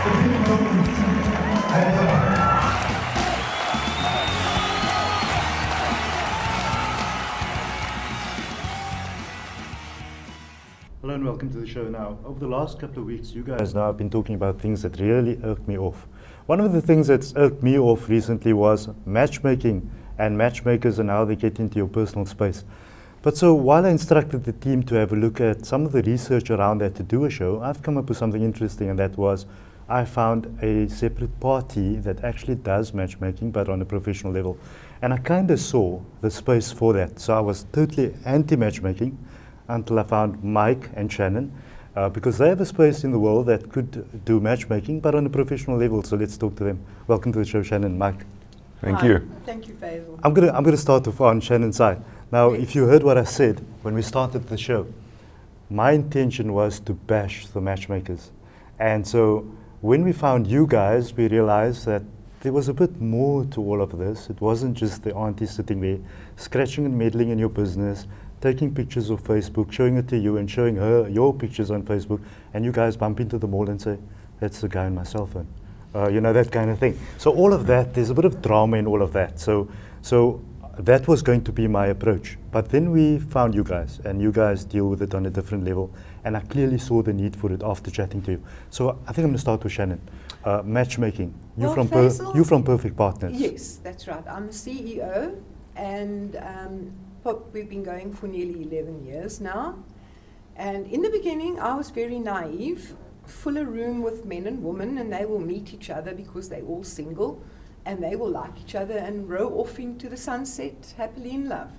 Hello and welcome to the show. Now, over the last couple of weeks, you guys now have been talking about things that really irked me off. One of the things that's irked me off recently was matchmaking and matchmakers and how they get into your personal space. But so while I instructed the team to have a look at some of the research around that to do a show, I've come up with something interesting, and that was I found a separate party that actually does matchmaking but on a professional level. And I kind of saw the space for that. So I was totally anti-matchmaking until I found Mike and Shannon, because they have a space in the world that could do matchmaking, but on a professional level. So let's talk to them. Welcome to the show, Shannon, Mike. Thank you. Thank you, Faizal. I'm gonna start off on Shannon's side. Now, Yes. if you heard what I said when we started the show, my intention was to bash the matchmakers. And so when we found you guys, we realized that there was a bit more to all of this. It wasn't just the auntie sitting there, scratching and meddling in your business, taking pictures of Facebook, showing it to you and showing her your pictures on Facebook, and you guys bump into the mall and say, that's the guy on my cell phone. You know, that kind of thing. So all of that, there's a bit of drama in all of that. So that was going to be my approach. But then we found you guys, and you guys deal with it on a different level, and I clearly saw the need for it after chatting to you. So I think I'm going to start with Shannon. Matchmaking. Well, Faizal, You from Perfect Partners. Yes, that's right. I'm the CEO, and we've been going for nearly 11 years now. And in the beginning, I was very naive, fill a room with men and women, and they will meet each other because they're all single, and they will like each other and row off into the sunset happily in love.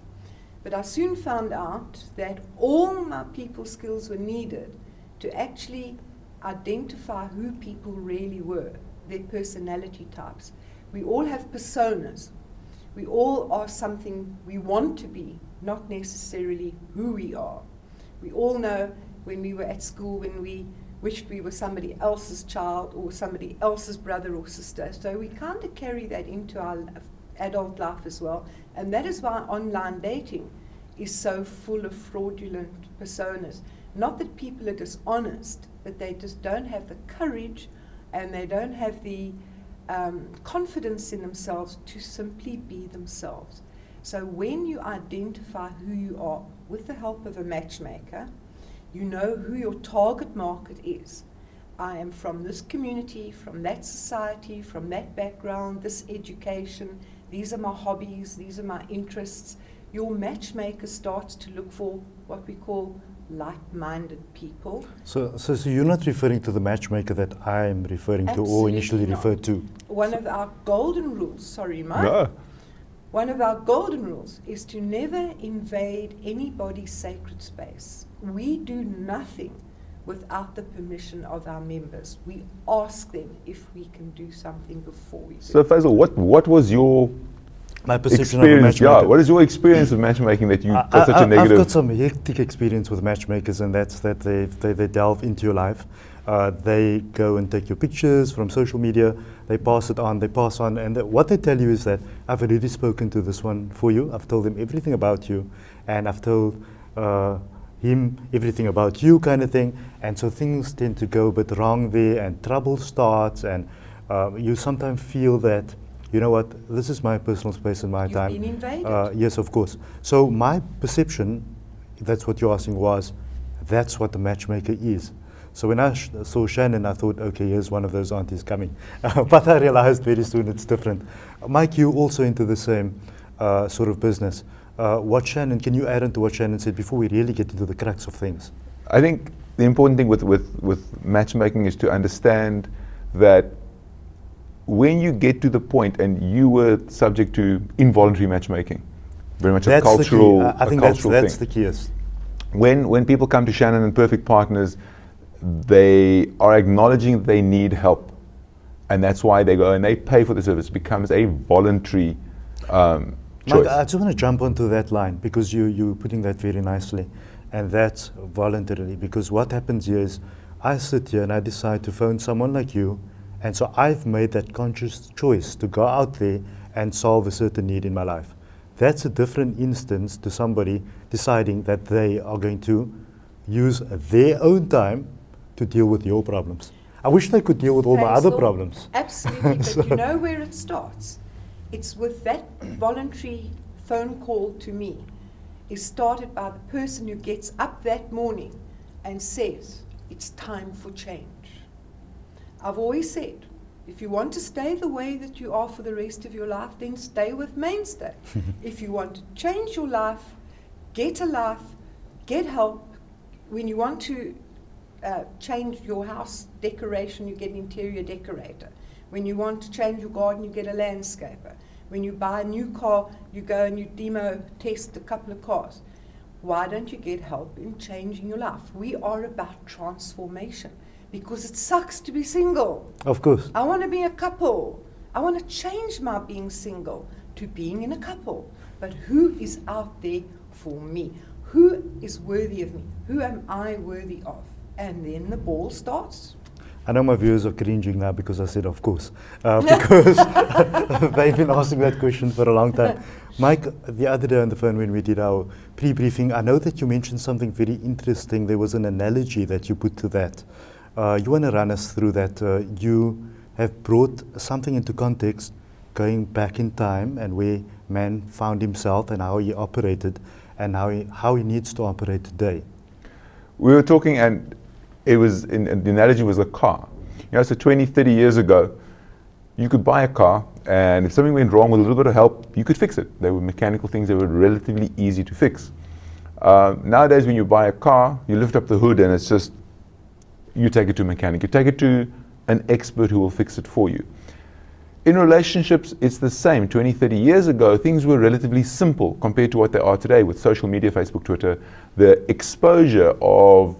But I soon found out that all my people skills were needed to actually identify who people really were, their personality types. We all have personas. We all are something we want to be, not necessarily who we are. We all know when we were at school, when we wished we were somebody else's child or somebody else's brother or sister. So we kind of carry that into our adult life as well. And that is why online dating is so full of fraudulent personas. Not that people are dishonest, but they just don't have the courage and they don't have the confidence in themselves to simply be themselves. So when you identify who you are with the help of a matchmaker, you know who your target market is. I am from this community, from that society, from that background, this education, these are my hobbies, these are my interests. Your matchmaker starts to look for what we call like-minded people. So you're not referring to the matchmaker that I'm referring to or initially referred to? One of our golden rules, sorry Mike. No. One of our golden rules is to never invade anybody's sacred space. We do nothing without the permission of our members. We ask them if we can do something before we do. So Faizal, what was your My perception of a experience? matchmaker. Yeah, what is your experience of matchmaking that you got such a negative? I've got some hectic experience with matchmakers, and that's that they delve into your life. They go and take your pictures from social media, they pass it on, they pass on, and what they tell you is that I've already spoken to this one for you, I've told him everything about you, and I've told him everything about you, kind of thing. And so things tend to go a bit wrong there, and trouble starts, and you sometimes feel that, you know what, this is my personal space and my You've time. been invaded. Yes, of course. So my perception, that's what you're asking, was that's what the matchmaker is. So when I saw Shannon, I thought, okay, here's one of those aunties coming. But I realized very soon it's different. Mike, you also into the same sort of business. What Shannon, can you add on to what Shannon said before we really get into the crux of things? I think the important thing with matchmaking is to understand that when you get to the point, and you were subject to involuntary matchmaking, very much That's a cultural, the key. I think that's thing. the keyest. When people come to Shannon and Perfect Partners, they are acknowledging they need help, and that's why they go and they pay for the service. It becomes a voluntary choice. Mike, I just want to jump onto that line because you're putting that very nicely, and that's voluntarily, because what happens here is I sit here and I decide to phone someone like you, and so I've made that conscious choice to go out there and solve a certain need in my life. That's a different instance to somebody deciding that they are going to use their own time to deal with your problems. I wish they could deal with all my other Faisal, problems. Absolutely, but you know where it starts. It's with that voluntary phone call to me. Is started by the person who gets up that morning and says, it's time for change. I've always said, if you want to stay the way that you are for the rest of your life, then stay with Mainstay. If you want to change your life, get help. When you want to change your house decoration, you get an interior decorator. When you want to change your garden, you get a landscaper. When you buy a new car, you go and you demo test a couple of cars. Why don't you get help in changing your life? We are about transformation because it sucks to be single. Of course. I want to be a couple. I want to change my being single to being in a couple. But who is out there for me? Who is worthy of me? Who am I worthy of? And then the ball starts. I know my viewers are cringing now because I said of course, because they've been asking that question for a long time. Mike, the other day on the phone when we did our pre-briefing, I know that you mentioned something very interesting. There was an analogy that you put to that. You want to run us through that? You have brought something into context, going back in time and where man found himself and how he operated and how he needs to operate today. We were talking, and it was, the analogy was a car. You know, so 20, 30 years ago, you could buy a car, and if something went wrong with a little bit of help, you could fix it. They were mechanical things that were relatively easy to fix. Nowadays, when you buy a car, you lift up the hood, and it's just, you take it to a mechanic. You take it to an expert who will fix it for you. In relationships, it's the same. 20, 30 years ago, things were relatively simple compared to what they are today with social media, Facebook, Twitter, the exposure of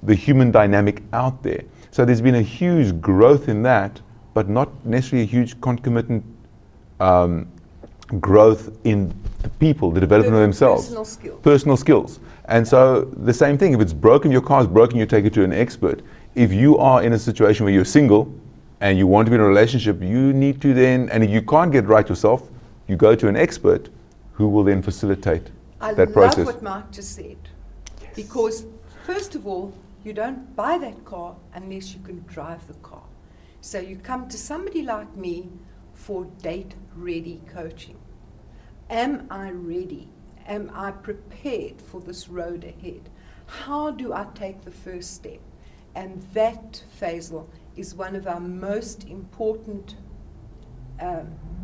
the human dynamic out there. So there's been a huge growth in that, but not necessarily a huge concomitant growth in the people, the development of themselves. Personal skills. And so the same thing, if it's broken, your car's broken, you take it to an expert. If you are in a situation where you're single and you want to be in a relationship, you need to then, and if you can't get right yourself, you go to an expert who will then facilitate that process. I love what Mark just said. Yes. Because first of all, you don't buy that car unless you can drive the car. So you come to somebody like me for date-ready coaching. Am I ready? Am I prepared for this road ahead? How do I take the first step? And that, Faizal, is one of our most important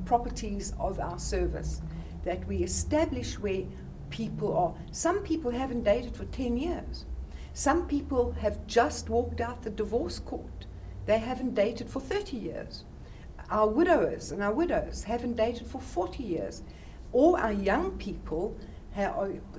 properties of our service, that we establish where people are. Some people haven't dated for 10 years. Some people have just walked out the divorce court. They haven't dated for 30 years. Our widowers and our widows haven't dated for 40 years. Or our young people,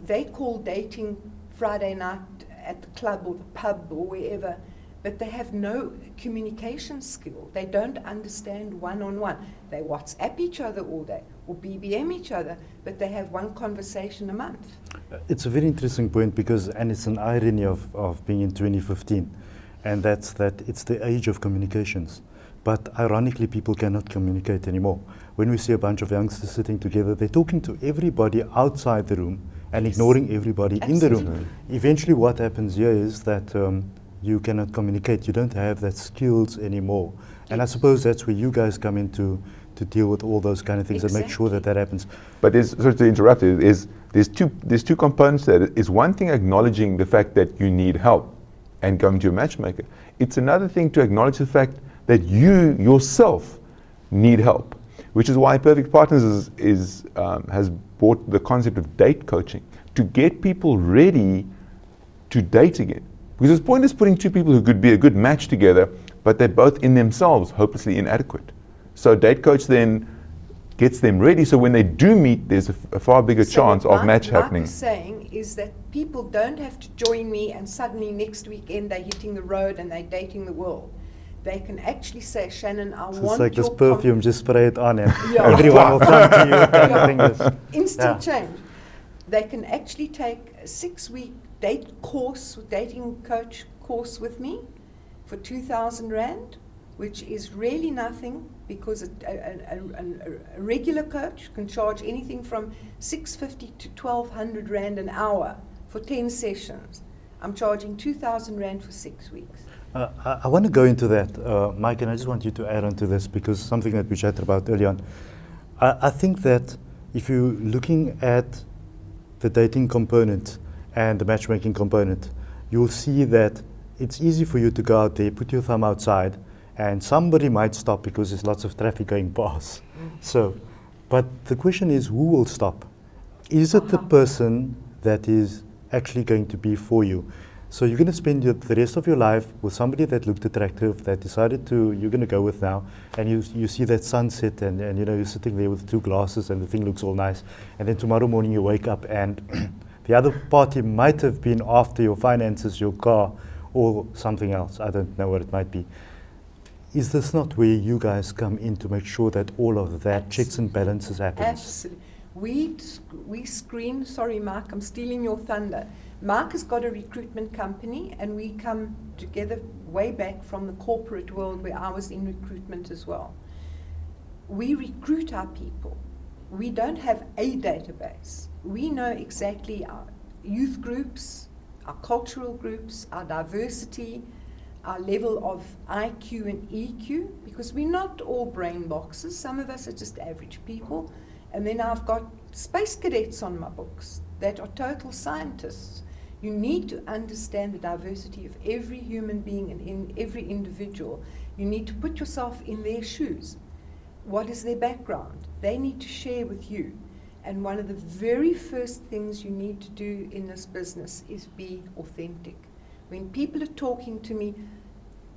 they call dating Friday night at the club or the pub or wherever, but they have no communication skill. They don't understand one-on-one. They WhatsApp each other all day or BBM each other, but they have one conversation a month. It's a very interesting point because, and it's an irony of being in 2015, and that's that it's the age of communications. But ironically, people cannot communicate anymore. When we see a bunch of youngsters sitting together, they're talking to everybody outside the room and ignoring everybody in the room. Eventually what happens here is that you cannot communicate. You don't have that skills anymore. And I suppose that's where you guys come in to deal with all those kind of things and make sure that that happens. But sorry to interrupt, there's two components there. It's one thing acknowledging the fact that you need help and going to a matchmaker. It's another thing to acknowledge the fact that you yourself need help, which is why Perfect Partners has brought the concept of date coaching to get people ready to date again. Because it's pointless putting two people who could be a good match together, but they're both in themselves hopelessly inadequate. So date coach then gets them ready, so when they do meet, there's a far bigger chance of match happening. What I'm saying is that people don't have to join me and suddenly next weekend they're hitting the road and they're dating the world. They can actually say, Shannon, I want it's like your this perfume, just spray it on and Yeah. everyone will come to you kind of thing. Is, instant change. They can actually take a 6-week dating coach course with me for 2,000 Rand, which is really nothing because a regular coach can charge anything from 650 to 1,200 Rand an hour for 10 sessions. I'm charging 2,000 Rand for 6 weeks. I want to go into that, Mike, and I just want you to add on to this because something that we chatted about earlier on. I think that if you're looking at the dating component and the matchmaking component, you'll see that it's easy for you to go out there, put your thumb outside, and somebody might stop because there's lots of traffic going past. So, but the question is, who will stop? Is it the person that is actually going to be for you? So you're going to spend the rest of your life with somebody that looked attractive, that decided you're going to go with now, and you see that sunset, and you know, you're sitting there with 2 glasses and the thing looks all nice, and then tomorrow morning you wake up and the other party might have been after your finances, your car, or something else. I don't know what it might be. Is this not where you guys come in to make sure that all of that checks and balances happens? Absolutely. We screen, sorry Mark, I'm stealing your thunder. Mark has got a recruitment company and we come together way back from the corporate world where I was in recruitment as well. We recruit our people. We don't have a database. We know exactly our youth groups, our cultural groups, our diversity, our level of IQ and EQ, because we're not all brain boxes. Some of us are just average people. And then I've got space cadets on my books that are total scientists. You need to understand the diversity of every human being and in every individual. You need to put yourself in their shoes. What is their background? They need to share with you. And one of the very first things you need to do in this business is be authentic. When people are talking to me,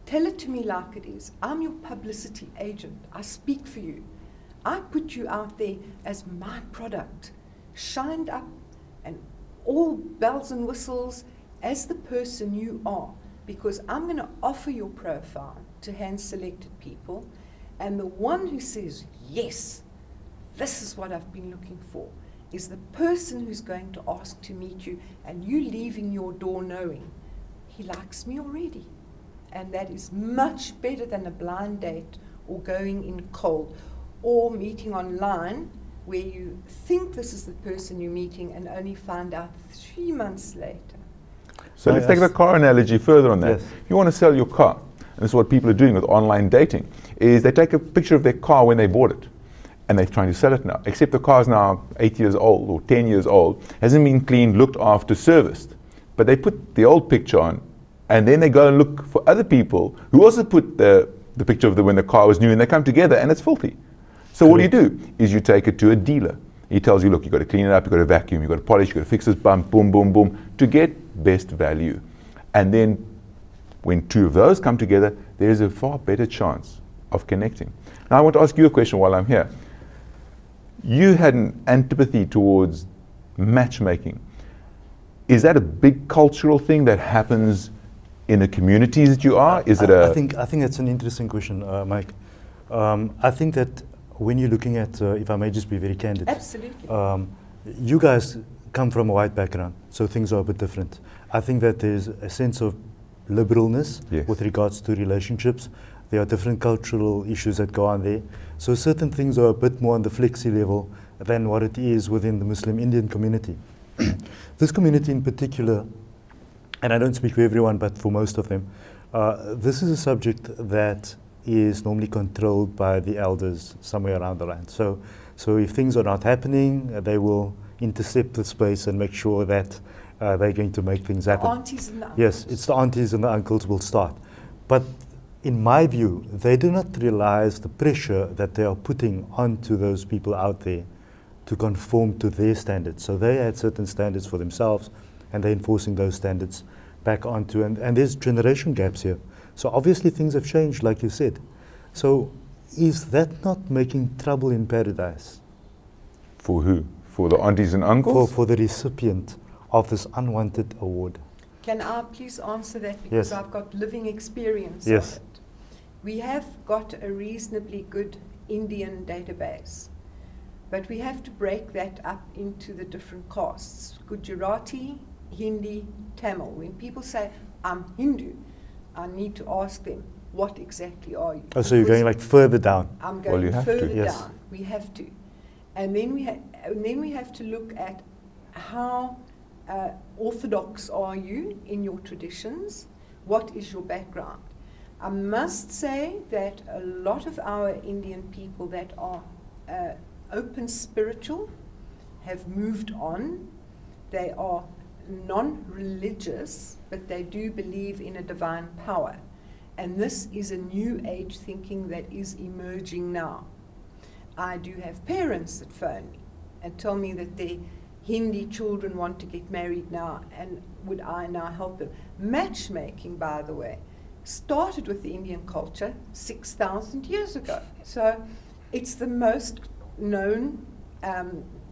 tell it to me like it is. I'm your publicity agent. I speak for you. I put you out there as my product, shined up and all bells and whistles as the person you are, because I'm going to offer your profile to hand-selected people, and the one who says, yes, this is what I've been looking for, is the person who's going to ask to meet you, and you leaving your door knowing, he likes me already. And that is much better than a blind date or going in cold or meeting online where you think this is the person you're meeting and only find out 3 months later. So let's take the car analogy further on that. Yes. If you want to sell your car, and this is what people are doing with online dating, is they take a picture of their car when they bought it and they're trying to sell it now, except the car is now 8 years old or 10 years old, hasn't been cleaned, looked after, serviced. But they put the old picture on and then they go and look for other people who also put the picture of when the car was new, and they come together and it's filthy. So what you do is you take it to a dealer. He tells you, look, you've got to clean it up, you've got to vacuum, you've got to polish, you've got to fix this bump, boom, boom, boom, to get best value. And then when 2 of those come together, there is a far better chance of connecting. Now I want to ask you a question while I'm here. You had an antipathy towards matchmaking. Is that a big cultural thing that happens in the communities that you are? Is it I think that's an interesting question, Mike. I think that when you're looking at, if I may just be very candid. Absolutely. You guys come from a white background, so things are a bit different. I think that there's a sense of liberalness with regards to relationships. There are different cultural issues that go on there. So certain things are a bit more on the flexi level than what it is within the Muslim Indian community. This community in particular, and I don't speak for everyone, but for most of them, this is a subject that is normally controlled by the elders somewhere around the land. So if things are not happening, they will intercept the space and make sure that they're going to make things happen. The aunties and the uncles. Yes, it's the aunties and the uncles will start. But in my view, they do not realize the pressure that they are putting onto those people out there to conform to their standards. So they had certain standards for themselves, and they're enforcing those standards back onto, and there's generation gaps here. So obviously things have changed, like you said. So is that not making trouble in paradise? For who? For the aunties and uncles? For the recipient of this unwanted award. Can I please answer that, because Yes. I've got living experience Yes. of it. We have got a reasonably good Indian database, but we have to break that up into the different castes. Gujarati, Hindi, Tamil. When people say, I'm Hindu, I need to ask them, what exactly are you? Oh, so you're going like further down. I'm Well, going you have further to. Yes. down. We have to. And then we have to look at how orthodox are you in your traditions? what is your background? I must say that a lot of our Indian people that are open spiritual have moved on. They are non-religious, but they do believe in a divine power. And this is a new age thinking that is emerging now. I do have parents that phone me and tell me that their Hindi children want to get married now, and would I now help them? Matchmaking, by the way, started with the Indian culture 6,000 years ago. So it's the most known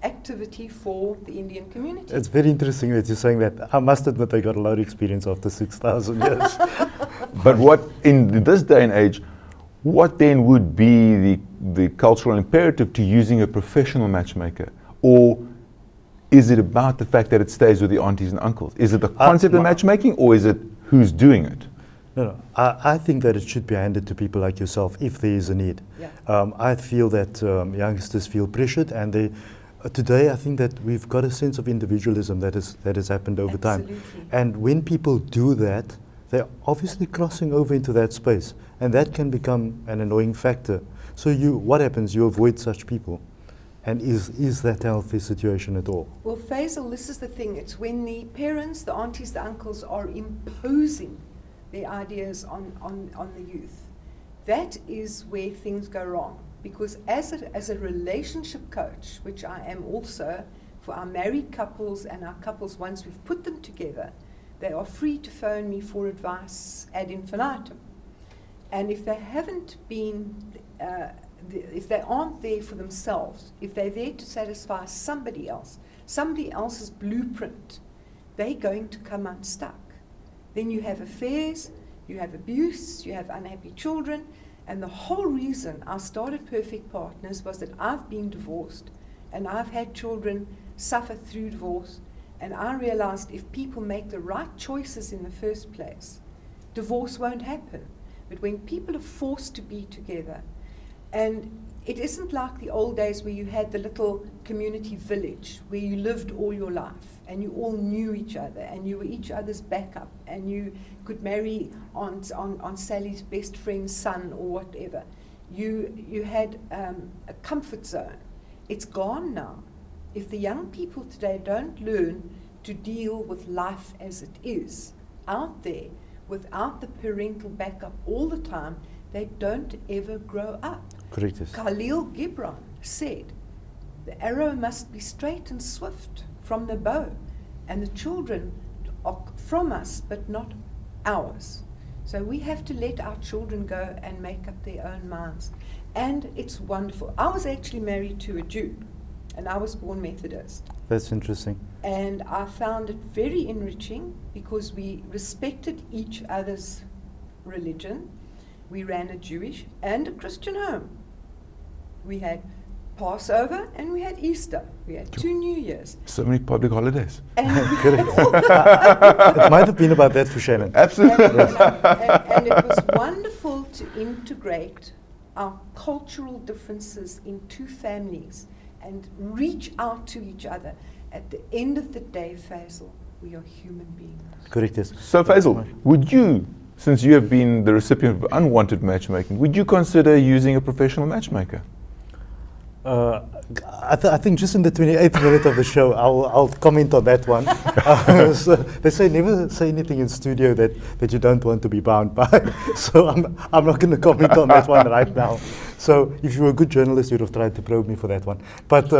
activity for the Indian community. It's very interesting that you're saying that. I must admit I got a lot of experience after 6,000 years. But what, in this day and age, what then would be the cultural imperative to using a professional matchmaker? Or is it about the fact that it stays with the aunties and uncles? Is it the concept of matchmaking, or is it who's doing it? No. I think that it should be handed to people like yourself if there is a need. Yeah. I feel that youngsters feel pressured, and they today I think that we've got a sense of individualism that has happened over Absolutely. time. And when people do that, they're obviously crossing over into that space, and that can become an annoying factor. So what happens? You avoid such people. And is that a healthy situation at all? Well, Faizal, this is the thing. It's when the parents, the aunties, the uncles are imposing their ideas on the youth. That is where things go wrong. Because as a relationship coach, which I am also for our married couples and our couples, once we've put them together, they are free to phone me for advice ad infinitum. And if they haven't been, if they aren't there for themselves, if they're there to satisfy somebody else's blueprint, they're going to come unstuck. Then you have affairs, you have abuse, you have unhappy children. And the whole reason I started Perfect Partners was that I've been divorced and I've had children suffer through divorce. And I realized if people make the right choices in the first place, divorce won't happen. But when people are forced to be together, and it isn't like the old days where you had the little community village where you lived all your life and you all knew each other and you were each other's backup and you could marry on Sally's best friend's son or whatever. You had a comfort zone. It's gone now. If the young people today don't learn to deal with life as it is out there without the parental backup all the time, they don't ever grow up. Correct. Khalil Gibran said, the arrow must be straight and swift from the bow, and the children are from us, but not ours. So we have to let our children go and make up their own minds. And it's wonderful. I was actually married to a Jew, and I was born Methodist. That's interesting. And I found it very enriching because we respected each other's religion. We ran a Jewish and a Christian home. We had Passover and we had Easter. We had 2 New Years. So many public holidays. And It might have been about that for Shannon. Absolutely. and it was wonderful to integrate our cultural differences into families and reach out to each other. At the end of the day, Faizal, we are human beings. Correct. Yes. So Faizal, would you, since you have been the recipient of unwanted matchmaking, would you consider using a professional matchmaker? I think just in the 28th minute of the show, I'll comment on that one. So they say never say anything in studio that you don't want to be bound by. So I'm not going to comment on that one right now. So if you were a good journalist, you'd have tried to probe me for that one. But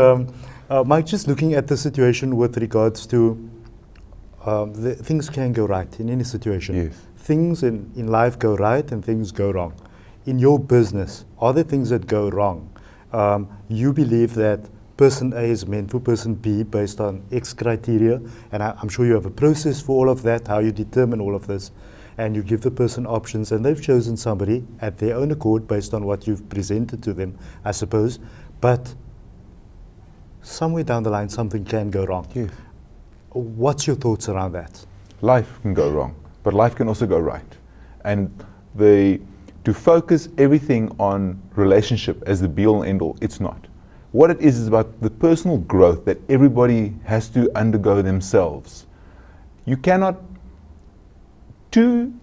Mike, just looking at the situation with regards to things can go right in any situation. Yes. Things in life go right and things go wrong. In your business, are there things that go wrong? You believe that person A is meant for person B based on X criteria, and I'm sure you have a process for all of that, how you determine all of this, and you give the person options, and they've chosen somebody at their own accord based on what you've presented to them, I suppose, but somewhere down the line something can go wrong. Yes. What's your thoughts around that? Life can go wrong, but life can also go right. And to focus everything on relationship as the be-all and end-all, it's not. What it is about the personal growth that everybody has to undergo themselves. You cannot, two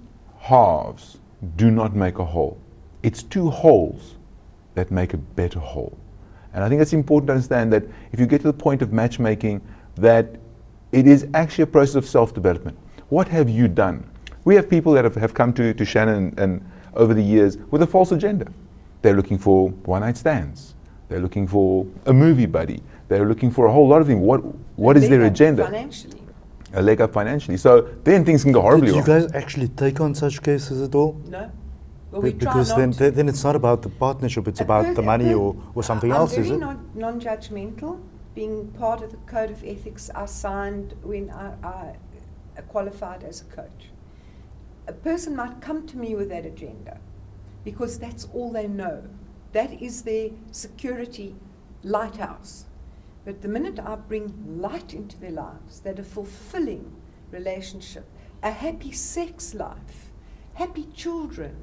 halves do not make a whole. It's two wholes that make a better whole. And I think it's important to understand that if you get to the point of matchmaking, that it is actually a process of self-development. What have you done? We have people that have come to Shannon and over the years with a false agenda. They're looking for one-night stands. They're looking for a movie buddy. They're looking for a whole lot of things. What is their agenda? Financially. A leg up financially. So then things can go horribly Do you wrong. guys actually take on such cases at all? No. Well, we try Because not to. then it's not about the partnership, it's about the money or something else, is it? I'm very non-judgmental. Being part of the code of ethics I signed when I qualified as a coach. A person might come to me with that agenda because that's all they know. That is their security lighthouse. But the minute I bring light into their lives, that a fulfilling relationship, a happy sex life, happy children,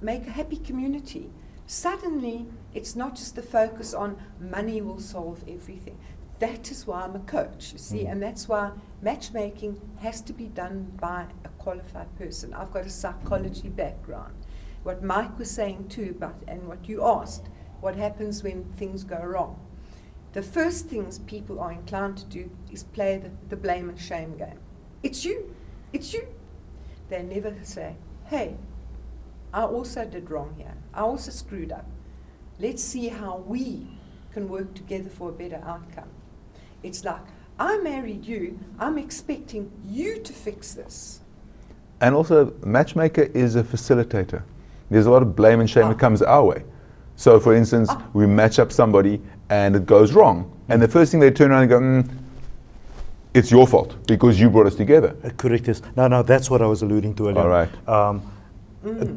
make a happy community, suddenly it's not just the focus on money will solve everything. That is why I'm a coach, you see, and that's why matchmaking has to be done by a qualified person. I've got a psychology background. What Mike was saying too, and what you asked, what happens when things go wrong? The first things people are inclined to do is play the blame and shame game. It's you. It's you. They never say, hey, I also did wrong here. I also screwed up. Let's see how we can work together for a better outcome. It's like, I married you. I'm expecting you to fix this. And also, matchmaker is a facilitator. There's a lot of blame and shame that comes our way. So, for instance, we match up somebody and it goes wrong. And the first thing they turn around and go, it's your fault because you brought us together. Correct, yes. No, that's what I was alluding to earlier. All right.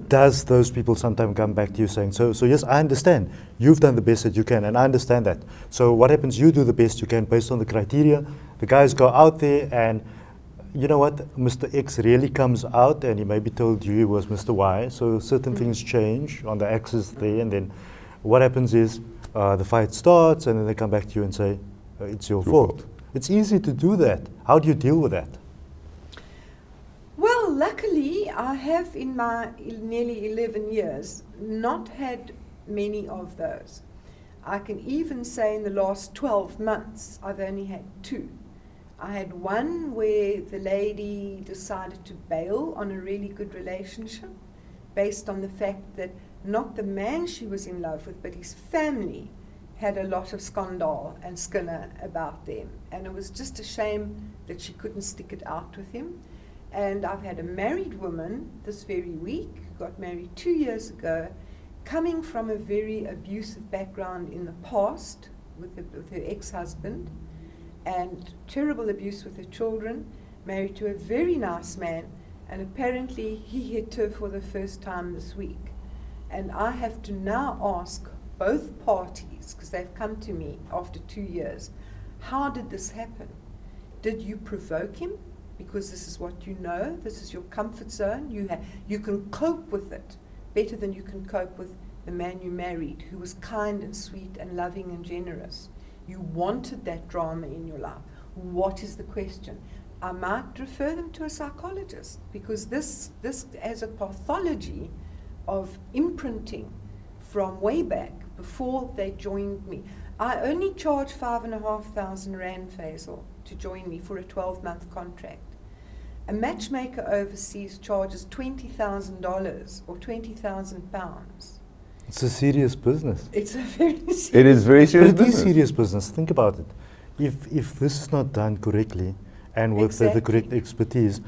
Does those people sometimes come back to you saying, so yes, I understand. You've done the best that you can, and I understand that. So what happens, you do the best you can based on the criteria. The guys go out there and, you know what, Mr. X really comes out and he maybe told you he was Mr. Y. So certain things change on the axis there, and then what happens is the fight starts and then they come back to you and say, it's your fault. It's easy to do that. How do you deal with that? Well, luckily, I have in my nearly 11 years not had many of those. I can even say in the last 12 months, I've only had 2. I had one where the lady decided to bail on a really good relationship based on the fact that not the man she was in love with, but his family had a lot of scandal and skinner about them. And it was just a shame that she couldn't stick it out with him. And I've had a married woman this very week, got married 2 years ago, coming from a very abusive background in the past with her ex-husband, and terrible abuse with her children, married to a very nice man, and apparently he hit her for the first time this week. And I have to now ask both parties, because they've come to me after 2 years, how did this happen? Did you provoke him? Because this is what you know, this is your comfort zone, you can cope with it better than you can cope with the man you married, who was kind and sweet and loving and generous. You wanted that drama in your life. What is the question? I might refer them to a psychologist, because this has a pathology of imprinting from way back before they joined me. I only charge 5,500 Rand, Faizal, to join me for a 12-month contract. A matchmaker overseas charges $20,000 or £20,000. It's a serious business. It's a very serious It is very serious But it is business. serious business. Think about it. If this is not done correctly and with the correct expertise,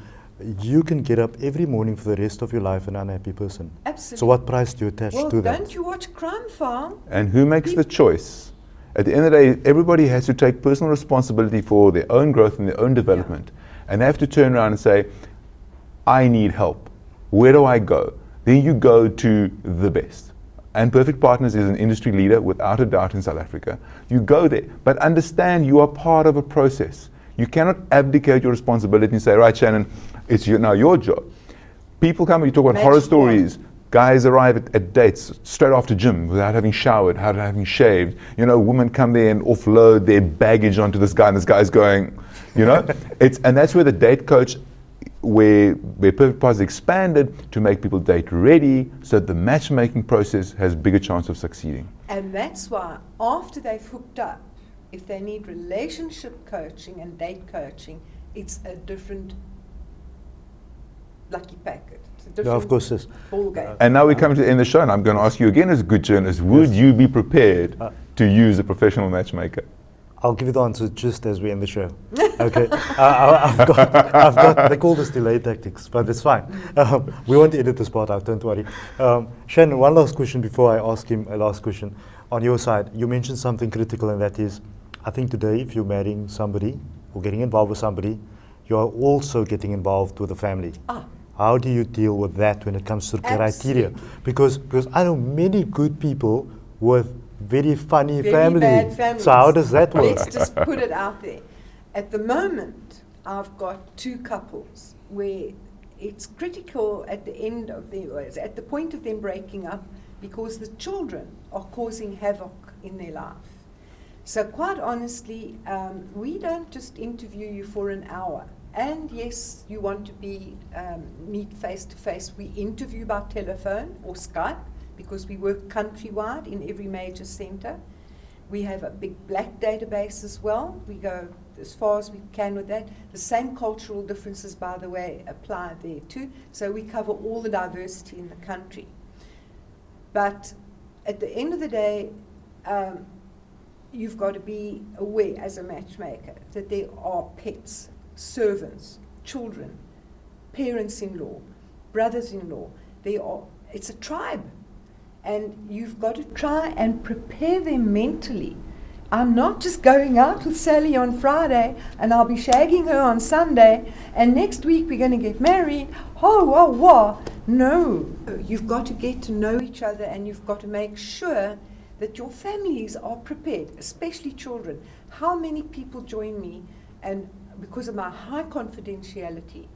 you can get up every morning for the rest of your life an unhappy person. Absolutely. So what price do you attach to that? Don't you watch Crime Farm? And who makes the choice? At the end of the day, everybody has to take personal responsibility for their own growth and their own development. And they have to turn around and say, I need help. Where do I go? Then you go to the best. And Perfect Partners is an industry leader without a doubt in South Africa. You go there, but understand you are part of a process. You cannot abdicate your responsibility and say, right, Shannon, it's now your job. People come and you talk about horror stories. Guys arrive at dates straight after gym without having showered, without having shaved. You know, women come there and offload their baggage onto this guy, and this guy's going, you know. And that's where the date coach where Perfect Path is expanded to make people date ready, so that the matchmaking process has bigger chance of succeeding. And that's why after they've hooked up, if they need relationship coaching and date coaching, it's a different lucky packet. It's a different Yeah, of course, yes. ball game. And now we come to the end of the show, and I'm going to ask you again as a good journalist, would you be prepared to use a professional matchmaker? I'll give you the answer just as we end the show. Okay, I've got, they call this delay tactics, but it's fine. We won't edit this part out, don't worry. Shannon, one last question before I ask him a last question. On your side, you mentioned something critical, and that is, I think today if you're marrying somebody or getting involved with somebody, you are also getting involved with the family. How do you deal with that when it comes to criteria? Because I know many good people with very funny Very bad families. So how does that work? Let's just put it out there. At the moment, I've got 2 couples where it's critical at the end of at the point of them breaking up, because the children are causing havoc in their life. So quite honestly, we don't just interview you for an hour. And yes, you want to meet face to face. We interview by telephone or Skype, because we work countrywide in every major centre. We have a big black database as well. We go as far as we can with that. The same cultural differences, by the way, apply there too. So we cover all the diversity in the country. But at the end of the day, you've got to be aware as a matchmaker that there are pets, servants, children, parents-in-law, brothers-in-law. It's a tribe. And you've got to try and prepare them mentally. I'm not just going out with Sally on Friday and I'll be shagging her on Sunday and next week we're going to get married. No, you've got to get to know each other, and you've got to make sure that your families are prepared, especially children. How many people join me and because of my high confidentiality,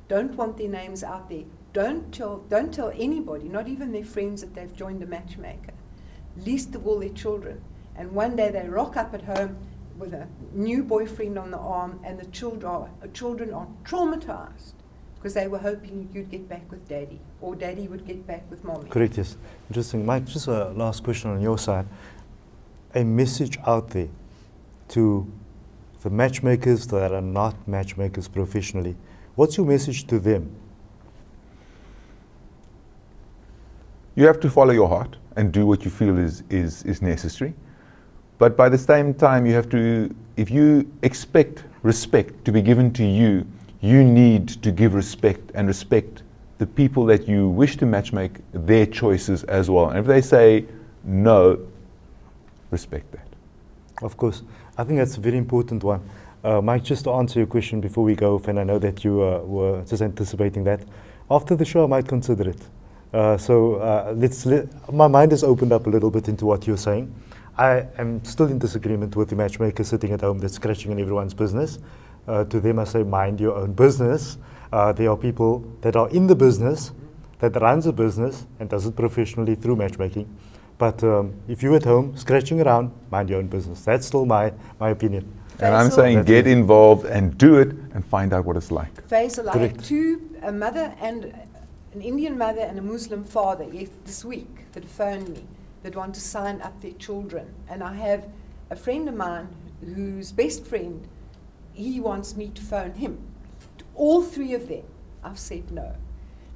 don't want their names out there. Don't tell anybody, not even their friends, that they've joined a matchmaker. Least of all their children. And one day they rock up at home with a new boyfriend on the arm, and the children are traumatized because they were hoping you'd get back with daddy, or daddy would get back with mommy. Correct, yes. Interesting. Mike, just a last question on your side. A message out there to the matchmakers that are not matchmakers professionally. What's your message to them? You have to follow your heart and do what you feel is necessary. But by the same time, you have to, if you expect respect to be given to you, you need to give respect and respect the people that you wish to matchmake, their choices as well. And if they say no, respect that. Of course. I think that's a very important one. Mike, just to answer your question before we go off, and I know that you were just anticipating that, after the show I might consider it. My mind has opened up a little bit into what you're saying. I am still in disagreement with the matchmaker sitting at home that's scratching in everyone's business. To them I say, mind your own business. There are people that are in the business, that runs a business and does it professionally through matchmaking. But if you're at home scratching around, mind your own business. That's still my opinion. And I'm saying get involved and do it and find out what it's like. Faizal, I had a mother and an Indian mother and a Muslim father this week that phoned me that want to sign up their children. And I have a friend of mine whose best friend, he wants me to phone him. To all 3 of them, I've said no.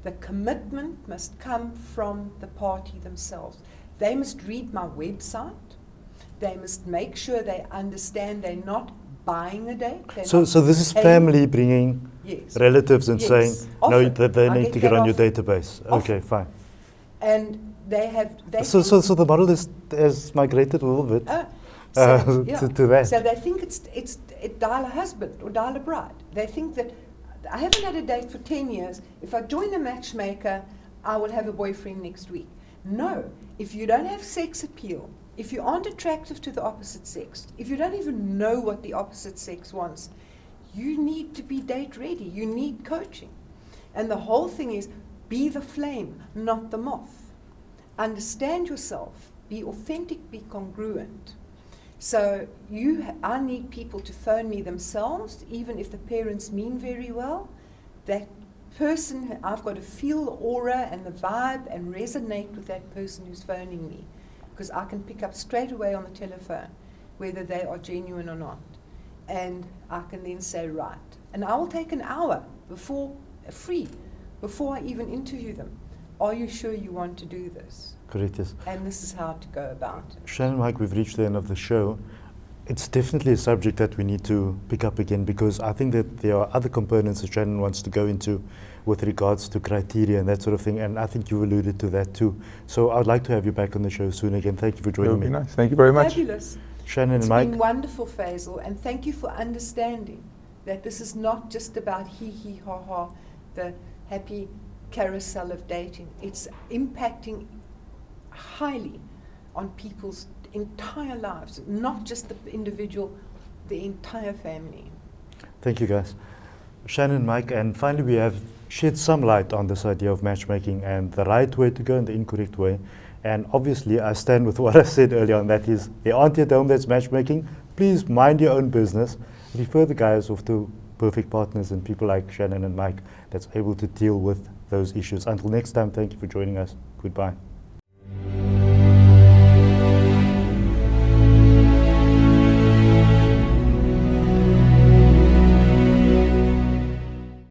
The commitment must come from the party themselves. They must read my website. They must make sure they understand they're not buying a date. So this is family bringing relatives and saying, no, that they need to get on your database. Okay, fine. And they have... So the model has migrated a little bit to that. So they think it's dial a husband or dial a bride. They think that I haven't had a date for 10 years. If I join a matchmaker, I will have a boyfriend next week. No. If you don't have sex appeal, if you aren't attractive to the opposite sex, if you don't even know what the opposite sex wants, you need to be date ready. You need coaching. And the whole thing is, be the flame, not the moth. Understand yourself. Be authentic, be congruent. So I need people to phone me themselves, even if the parents mean very well. that person, I've got to feel the aura and the vibe and resonate with that person who's phoning me, because I can pick up straight away on the telephone whether they are genuine or not. And I can then say, right. And I will take an hour before I even interview them. Are you sure you want to do this? Correct, yes. And this is how to go about it. Shannon, Mike, we've reached the end of the show. It's definitely a subject that we need to pick up again, because I think that there are other components that Shannon wants to go into with regards to criteria and that sort of thing, and I think you alluded to that too. So I'd like to have you back on the show soon again. Thank you for That joining would be me. nice. Thank you very much. Fabulous. Shannon It's and Mike. been wonderful, Faizal, and thank you for understanding that this is not just about hee ha ha, the happy carousel of dating. It's impacting highly on people's entire lives, not just the individual, the entire family. Thank you, guys. Shannon, Mike, and finally we have shed some light on this idea of matchmaking and the right way to go and the incorrect way. And obviously I stand with what I said earlier on, that is, the auntie at home that's matchmaking, please mind your own business. Refer the guys off to perfect partners and people like Shannon and Mike that's able to deal with those issues. Until next time, thank you for joining us. Goodbye.